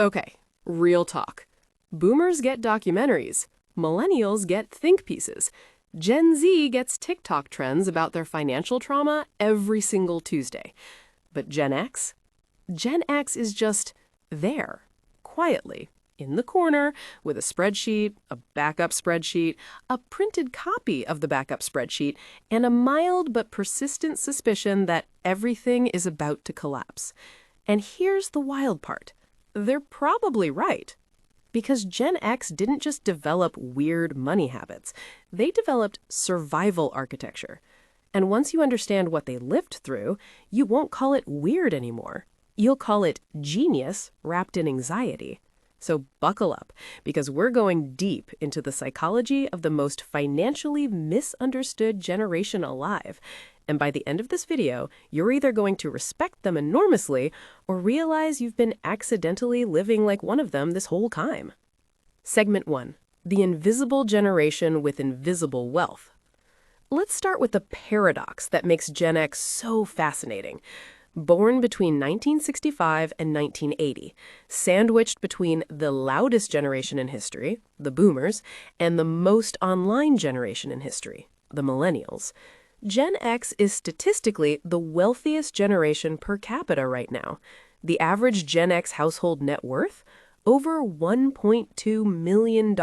Okay, real talk. Boomers get documentaries. Millennials get think pieces. Gen Z gets TikTok trends about their financial trauma every single Tuesday. But Gen X? Gen X is just there, quietly, in the corner, with a spreadsheet, a backup spreadsheet, a printed copy of the backup spreadsheet, and a mild but persistent suspicion that everything is about to collapse. And here's the wild part. They're probably right. Because Gen X didn't just develop weird money habits, they developed survival architecture. And once you understand what they lived through, you won't call it weird anymore. You'll call it genius wrapped in anxiety. So buckle up, because we're going deep into the psychology of the most financially misunderstood generation alive. And by the end of this video, you're either going to respect them enormously or realize you've been accidentally living like one of them this whole time. Segment 1. The invisible generation with invisible wealth. Let's start with the paradox that makes Gen X so fascinating. Born between 1965 and 1980, sandwiched between the loudest generation in history, the boomers, and the most online generation in history, the millennials. Gen X is statistically the wealthiest generation per capita right now. The average Gen X household net worth? Over $1.2 million,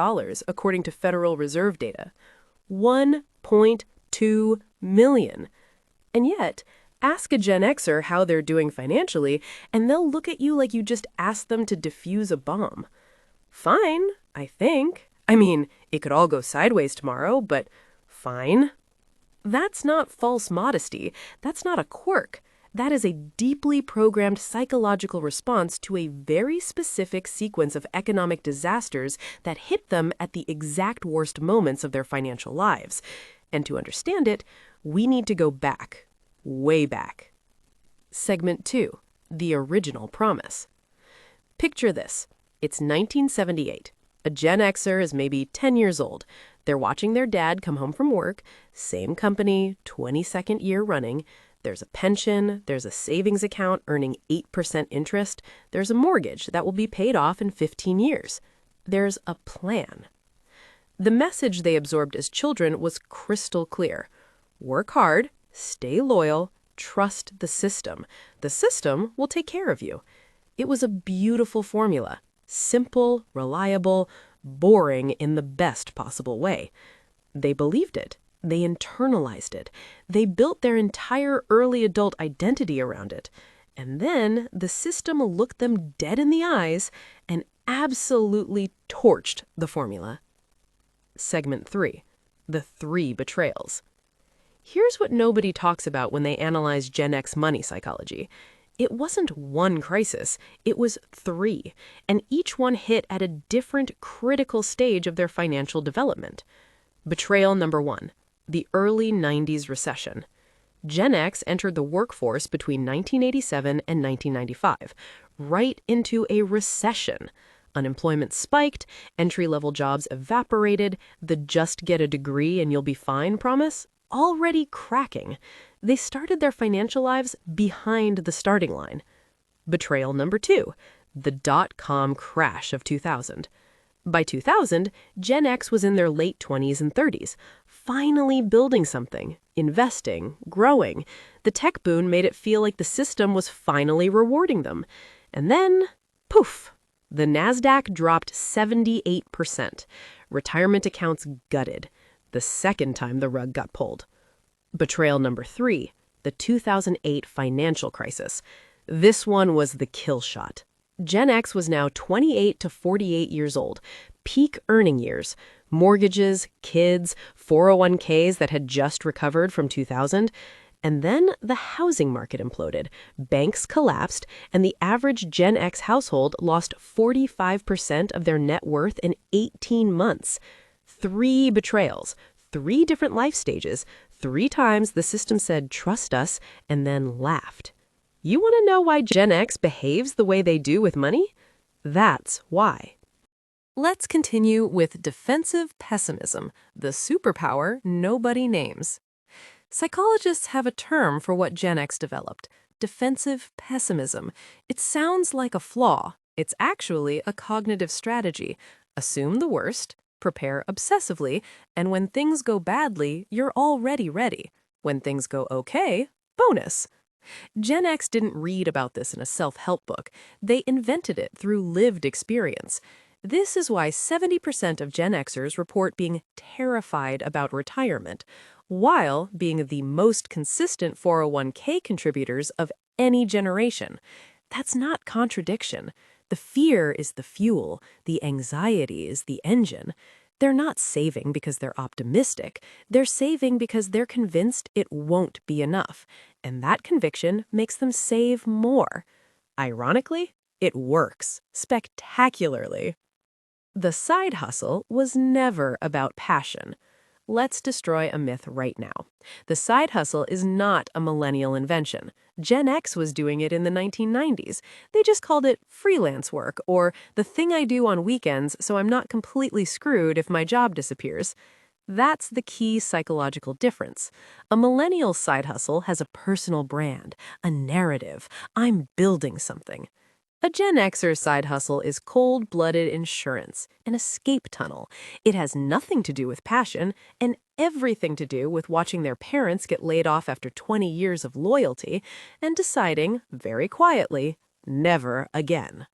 according to Federal Reserve data. $1.2 million. And yet, ask a Gen Xer how they're doing financially, and they'll look at you like you just asked them to defuse a bomb. Fine, I think. I mean, it could all go sideways tomorrow, but fine. That's not false modesty. That's not a quirk. That is a deeply programmed psychological response to a very specific sequence of economic disasters that hit them at the exact worst moments of their financial lives. And to understand it, we need to go back, way back. Segment 2. The original promise. Picture this. It's 1978. A Gen Xer is maybe 10 years old. They're watching their dad come home from work, same company, 22nd year running. There's a pension, there's a savings account earning 8% interest, there's a mortgage that will be paid off in 15 years. There's a plan. The message they absorbed as children was crystal clear. Work hard, stay loyal, trust the system. The system will take care of you. It was a beautiful formula. Simple, reliable, boring in the best possible way. They believed it. They internalized it. They built their entire early adult identity around it. And then the system looked them dead in the eyes and absolutely torched the formula. Segment 3. The 3 betrayals. Here's what nobody talks about when they analyze Gen X money psychology. It wasn't one crisis, it was 3, and each one hit at a different critical stage of their financial development. Betrayal number 1, the early 90s recession. Gen X entered the workforce between 1987 and 1995, right into a recession. Unemployment spiked, entry-level jobs evaporated, the just get a degree and you'll be fine promise already cracking. They started their financial lives behind the starting line. Betrayal number 2, the dot-com crash of 2000. By 2000, Gen X was in their late 20s and 30s, finally building something, investing, growing. The tech boom made it feel like the system was finally rewarding them. And then, poof, the NASDAQ dropped 78%. Retirement accounts gutted. The second time the rug got pulled. Betrayal number 3, the 2008 financial crisis. This one was the kill shot. Gen X was now 28 to 48 years old, peak earning years, mortgages, kids, 401ks that had just recovered from 2000. And then the housing market imploded, banks collapsed, and the average Gen X household lost 45% of their net worth in 18 months. 3 betrayals, 3 different life stages, 3 times the system said, trust us, and then laughed. You want to know why Gen X behaves the way they do with money? That's why. Let's continue with defensive pessimism, the superpower nobody names. Psychologists have a term for what Gen X developed, defensive pessimism. It sounds like a flaw. It's actually a cognitive strategy. Assume the worst, prepare obsessively, and when things go badly, you're already ready. When things go okay, bonus. Gen X didn't read about this in a self-help book. They invented it through lived experience. This is why 70% of Gen Xers report being terrified about retirement, while being the most consistent 401k contributors of any generation. That's not contradiction. The fear is the fuel, the anxiety is the engine. They're not saving because they're optimistic. They're saving because they're convinced it won't be enough. And that conviction makes them save more. Ironically, it works spectacularly. The side hustle was never about passion. Let's destroy a myth right now. The side hustle is not a millennial invention. Gen X was doing it in the 1990s. They just called it freelance work, or the thing I do on weekends so I'm not completely screwed if my job disappears. That's the key psychological difference. A millennial side hustle has a personal brand, a narrative. I'm building something. A Gen Xer side hustle is cold-blooded insurance, an escape tunnel. It has nothing to do with passion and everything to do with watching their parents get laid off after 20 years of loyalty and deciding, very quietly, never again.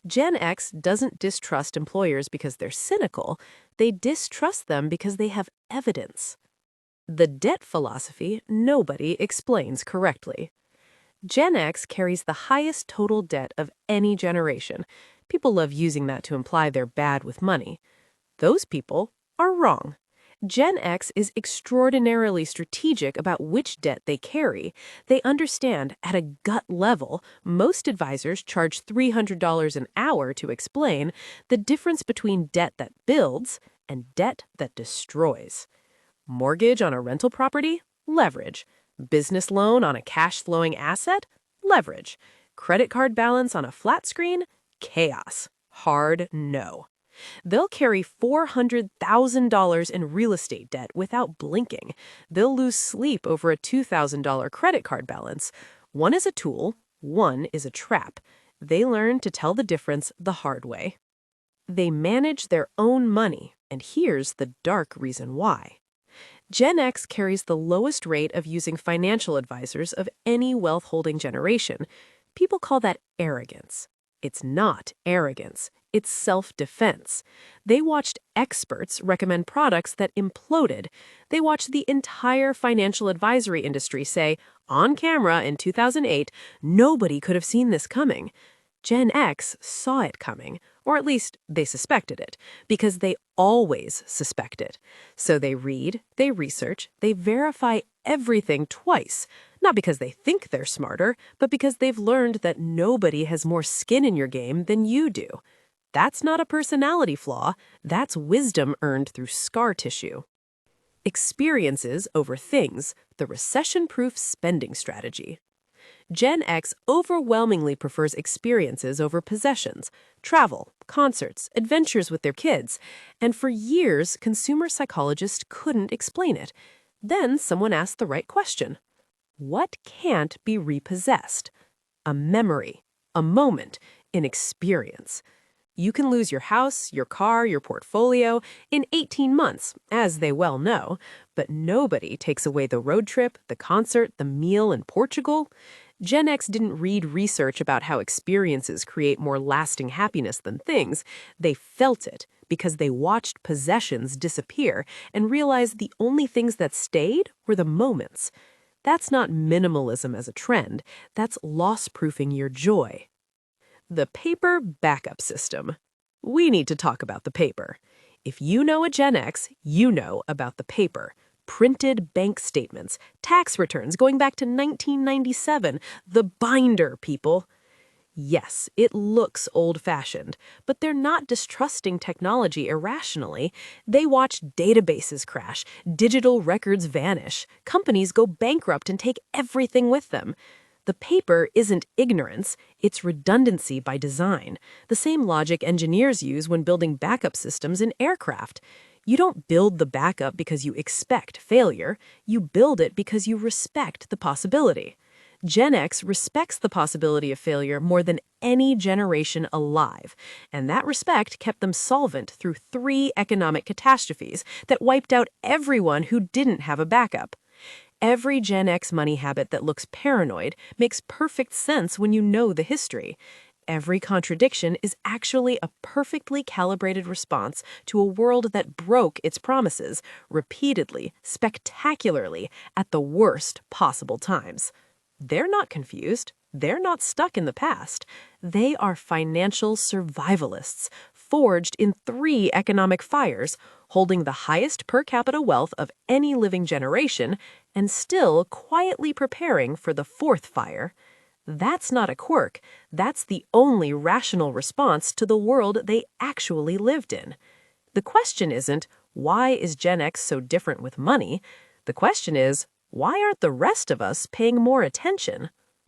Gen X doesn't distrust employers because they're cynical. They distrust them because they have evidence. The debt philosophy nobody explains correctly. Gen X carries the highest total debt of any generation. People love using that to imply they're bad with money. Those people are wrong. Gen X is extraordinarily strategic about which debt they carry. They understand, at a gut level, most advisors charge $300 an hour to explain the difference between debt that builds and debt that destroys. Mortgage on a rental property? Leverage. Business loan on a cash-flowing asset? Leverage. Credit card balance on a flat screen? Chaos. Hard no. They'll carry $400,000 in real estate debt without blinking. They'll lose sleep over a $2,000 credit card balance. One is a tool, one is a trap. They learn to tell the difference the hard way. They manage their own money, and here's the dark reason why. Gen X carries the lowest rate of using financial advisors of any wealth-holding generation. People call that arrogance. It's not arrogance. It's self-defense. They watched experts recommend products that imploded. They watched the entire financial advisory industry say, on camera in 2008, nobody could have seen this coming. Gen X saw it coming, or at least they suspected it, because they always suspect it. So they read, they research, they verify everything twice, not because they think they're smarter, but because they've learned that nobody has more skin in your game than you do. That's not a personality flaw, that's wisdom earned through scar tissue. Experiences over things, the recession-proof spending strategy. Gen X overwhelmingly prefers experiences over possessions, travel, concerts, adventures with their kids, and for years, consumer psychologists couldn't explain it. Then someone asked the right question. What can't be repossessed? A memory, a moment, an experience. You can lose your house, your car, your portfolio in 18 months, as they well know, but nobody takes away the road trip, the concert, the meal in Portugal. Gen X didn't read research about how experiences create more lasting happiness than things. They felt it because they watched possessions disappear and realized the only things that stayed were the moments. That's not minimalism as a trend. That's loss-proofing your joy. The paper backup system. We need to talk about the paper. If you know a Gen X, you know about the paper. Printed bank statements, tax returns going back to 1997, the binder, people. Yes, it looks old-fashioned, but they're not distrusting technology irrationally. They watch databases crash, digital records vanish, companies go bankrupt and take everything with them. The paper isn't ignorance, it's redundancy by design, the same logic engineers use when building backup systems in aircraft. You don't build the backup because you expect failure. You build it because you respect the possibility. Gen X respects the possibility of failure more than any generation alive, and that respect kept them solvent through 3 economic catastrophes that wiped out everyone who didn't have a backup. Every Gen X money habit that looks paranoid makes perfect sense when you know the history. Every contradiction is actually a perfectly calibrated response to a world that broke its promises repeatedly, spectacularly, at the worst possible times. They're not confused. They're not stuck in the past. They are financial survivalists, forged in 3 economic fires, holding the highest per capita wealth of any living generation, and still quietly preparing for the 4th fire. That's not a quirk. That's the only rational response to the world they actually lived in. The question isn't, why is Gen X so different with money? The question is, why aren't the rest of us paying more attention?